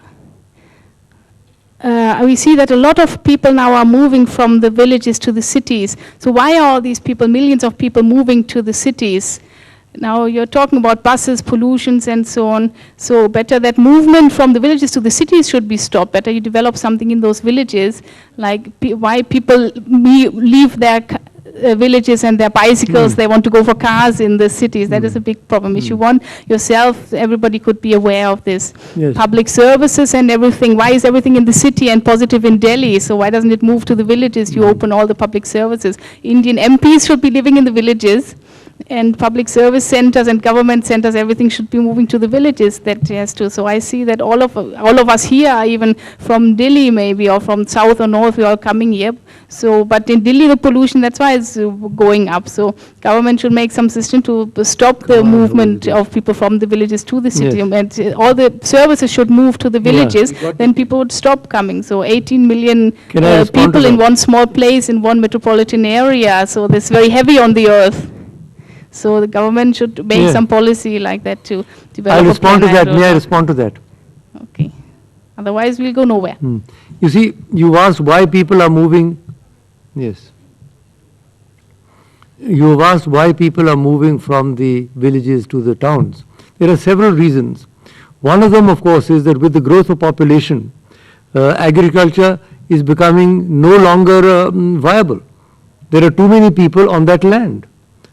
we see that a lot of people now are moving from the villages to the cities. So why are all these people, millions of people, moving to the cities? Now you're talking about buses, pollutions and so on. So better that movement from the villages to the cities should be stopped. Better you develop something in those villages, like why people leave their villages and their bicycles, they want to go for cars in the cities. That is a big problem. If you want yourself, everybody could be aware of this. Yes. Public services and everything. Why is everything in the city and positive in Delhi? So why doesn't it move to the villages? You open all the public services. Indian MPs should be living in the villages. And public service centers and government centers, everything should be moving to the villages. That has to. So I see that all of us here, even from Delhi maybe, or from south or north, we are all coming here. So, but in Delhi, the pollution, that's why it's going up. So government should make some system to stop the movement of people from the villages to the city. Yes. And all the services should move to the villages. Then people would stop coming. So 18 million people in one small place, in one metropolitan area. So that's very heavy on the earth. So the government should make some policy like that to develop. I'll respond to that. May I respond to that? Okay. Otherwise, we'll go nowhere. You see, you asked why people are moving. Yes. You have asked why people are moving from the villages to the towns. There are several reasons. One of them, of course, is that with the growth of population, agriculture is becoming no longer viable. There are too many people on that land.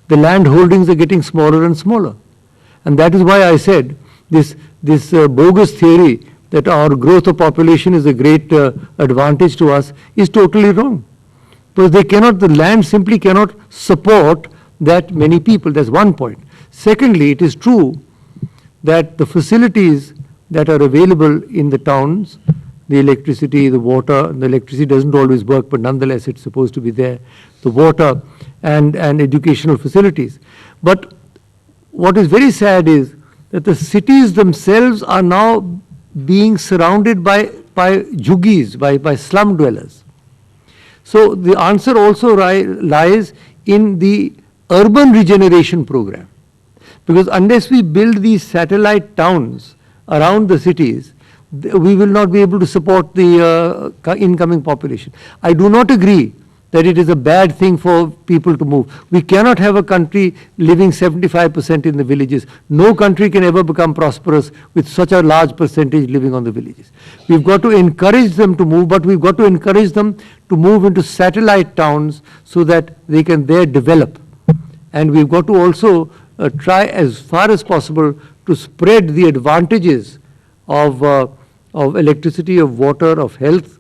The land holdings are getting smaller and smaller. And that is why I said this bogus theory that our growth of population is a great advantage to us is totally wrong. Because the land simply cannot support that many people. That's one point. Secondly, it is true that the facilities that are available in the towns, the electricity, the water, the electricity doesn't always work, but nonetheless it's supposed to be there, the water and educational facilities. But what is very sad is that the cities themselves are now being surrounded by juggies, by slum dwellers. So the answer also lies in the urban regeneration program. Because unless we build these satellite towns around the cities, we will not be able to support the incoming population. I do not agree that it is a bad thing for people to move. We cannot have a country living 75% in the villages. No country can ever become prosperous with such a large percentage living on the villages. We've got to encourage them to move, but we've got to encourage them to move into satellite towns so that they can there develop. And we've got to also try as far as possible to spread the advantages of electricity, of water, of health,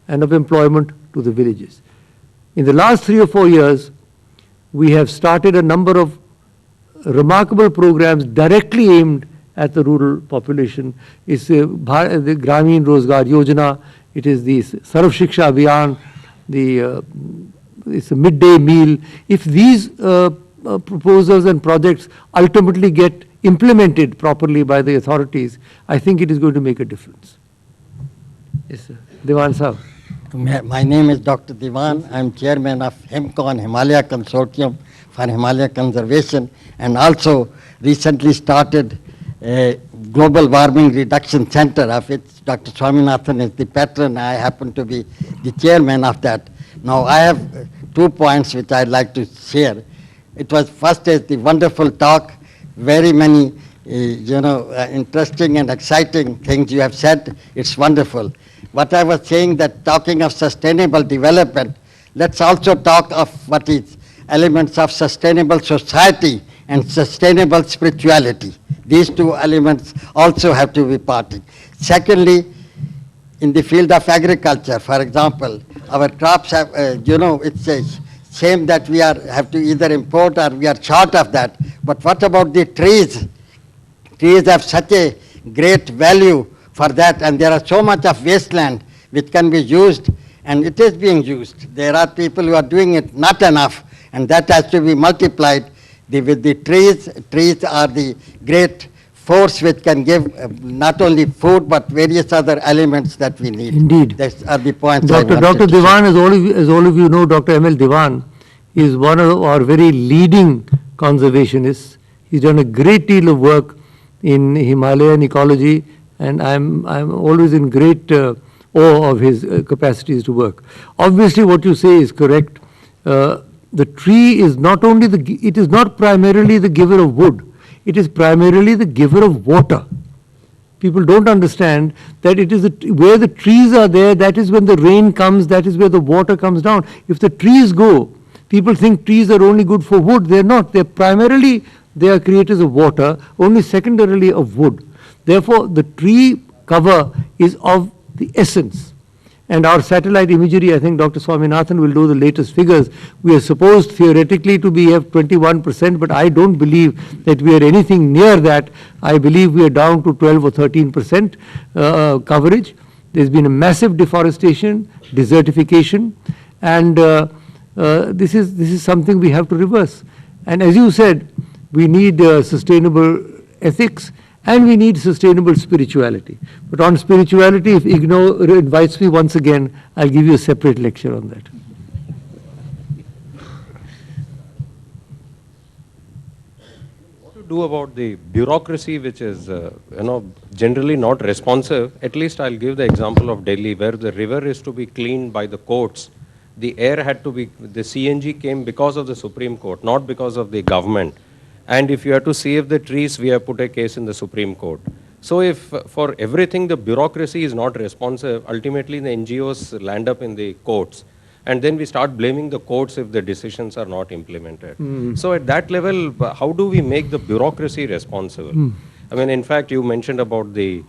and of employment to the villages. In the last 3 or 4 years, we have started a number of remarkable programs directly aimed at the rural population. It's the Gramin Rozgar Yojana, it is the Sarv Shiksha Abhiyan, it's a midday meal. If these proposals and projects ultimately get implemented properly by the authorities, I think it is going to make a difference. Yes, sir. Diwan Sahab. My name is Dr. Diwan. I am chairman of HIMCON, Himalaya Consortium for Himalaya Conservation, and also recently started a Global Warming Reduction Center, of which Dr. Swaminathan is the patron. I happen to be the chairman of that. Now, I have 2 points which I'd like to share. It was first is the wonderful talk, very many, interesting and exciting things you have said. It's wonderful. What I was saying, that talking of sustainable development, let's also talk of what is elements of sustainable society and sustainable spirituality. These 2 elements also have to be parted. Secondly, in the field of agriculture, for example, our crops have, it's a shame that we have to either import or we are short of that. But what about the trees? Trees have such a great value for that, and there are so much of wasteland which can be used, and it is being used. There are people who are doing it not enough, and that has to be multiplied. With the trees are the great force which can give not only food but various other elements that we need. Indeed. These are the points Dr. Diwan, as all of you know, Dr. M.L. Diwan is one of our very leading conservationists. He's done a great deal of work in Himalayan ecology, and I'm always in great awe of his capacities to work. Obviously, what you say is correct. The tree is not only it is not primarily the giver of wood. It is primarily the giver of water. People don't understand that it is where the trees are there, that is when the rain comes, that is where the water comes down. If the trees go, people think trees are only good for wood. They're not. They are creators of water, only secondarily of wood. Therefore, the tree cover is of the essence. And our satellite imagery, I think Dr. Swaminathan will do the latest figures. We are supposed theoretically to have 21%, but I don't believe that we are anything near that. I believe we are down to 12 or 13% coverage. There's been a massive deforestation, desertification, and this is something we have to reverse. And as you said, we need sustainable ethics, and we need sustainable spirituality. But on spirituality, if IGNOU invites me once again, I'll give you a separate lecture on that. What to do about the bureaucracy which is, generally not responsive? At least I'll give the example of Delhi, where the river is to be cleaned by the courts. The air had to be, the CNG came because of the Supreme Court, not because of the government. And if you have to save the trees, we have put a case in the Supreme Court. So if for everything the bureaucracy is not responsive, ultimately the NGOs land up in the courts. And then we start blaming the courts if the decisions are not implemented. So at that level, how do we make the bureaucracy responsible? I mean, in fact, you mentioned about the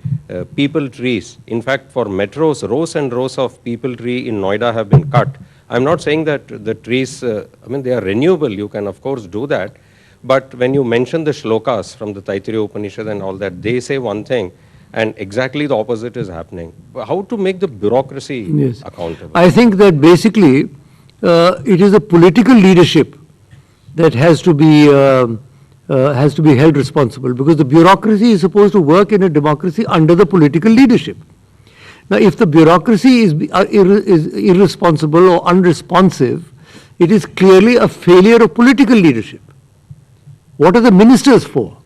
people trees. In fact, for metros, rows and rows of people tree in Noida have been cut. I'm not saying that the trees, they are renewable. You can, of course, do that. But when you mention the shlokas from the Taittiriya Upanishad and all that, they say one thing and exactly the opposite is happening. How to make the bureaucracy accountable? I think that basically it is a political leadership that has to be held responsible, because the bureaucracy is supposed to work in a democracy under the political leadership. Now, if the bureaucracy is irresponsible or unresponsive, it is clearly a failure of political leadership. What are the ministers for?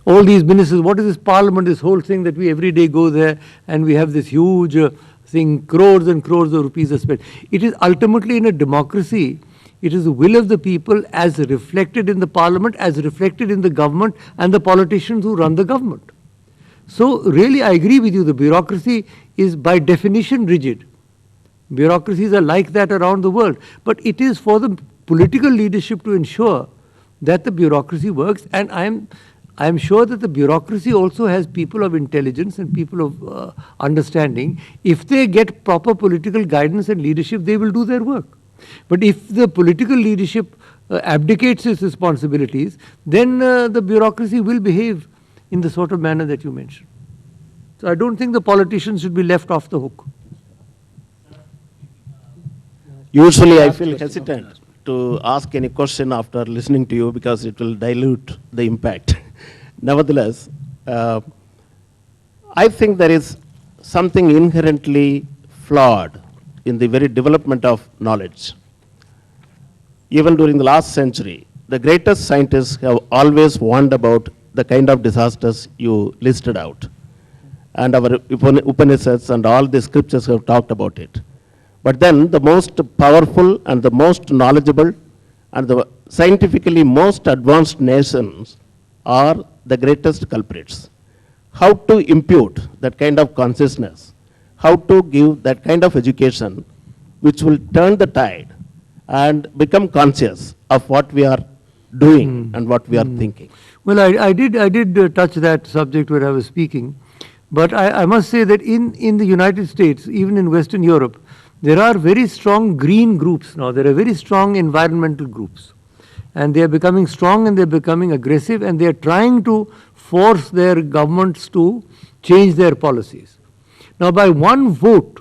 All these ministers, what is this parliament, this whole thing that we every day go there and we have this huge thing, crores and crores of rupees are spent. It is ultimately in a democracy, it is the will of the people as reflected in the parliament, as reflected in the government and the politicians who run the government. So really I agree with you, the bureaucracy is by definition rigid. Bureaucracies are like that around the world. But it is for the political leadership to ensure that the bureaucracy works, and I'm sure that the bureaucracy also has people of intelligence and people of understanding. If they get proper political guidance and leadership, they will do their work. But if the political leadership abdicates its responsibilities, then the bureaucracy will behave in the sort of manner that you mentioned. So I don't think the politicians should be left off the hook. Usually I feel hesitant to ask any question after listening to you because it will dilute the impact. Nevertheless, I think there is something inherently flawed in the very development of knowledge. Even during the last century, the greatest scientists have always warned about the kind of disasters you listed out. And our Upanishads and all the scriptures have talked about it. But then the most powerful and the most knowledgeable and the scientifically most advanced nations are the greatest culprits. How to impute that kind of consciousness, how to give that kind of education which will turn the tide and become conscious of what we are doing and what we are thinking. Well, I did touch that subject when I was speaking, but I must say that in the United States, even in Western Europe, there are very strong green groups now. There are very strong environmental groups. And they are becoming strong and they are becoming aggressive, and they are trying to force their governments to change their policies. Now, by one vote,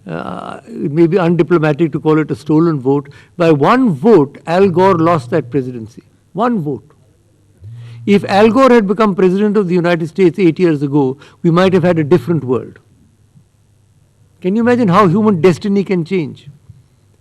it may be undiplomatic to call it a stolen vote, by one vote, Al Gore lost that presidency. One vote. If Al Gore had become president of the United States 8 years ago, we might have had a different world. Can you imagine how human destiny can change?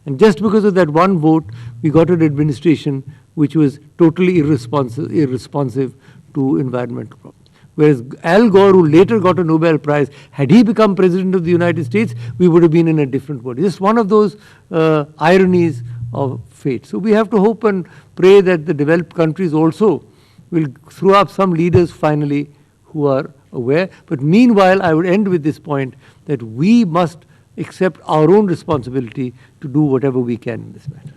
And just because of that one vote, we got an administration which was totally irresponsive to environmental problems. Whereas Al Gore, who later got a Nobel Prize, had he become president of the United States, we would have been in a different world. Just one of those ironies of fate. So we have to hope and pray that the developed countries also will throw up some leaders finally who are aware. But meanwhile, I would end with this point that we must accept our own responsibility to do whatever we can in this matter.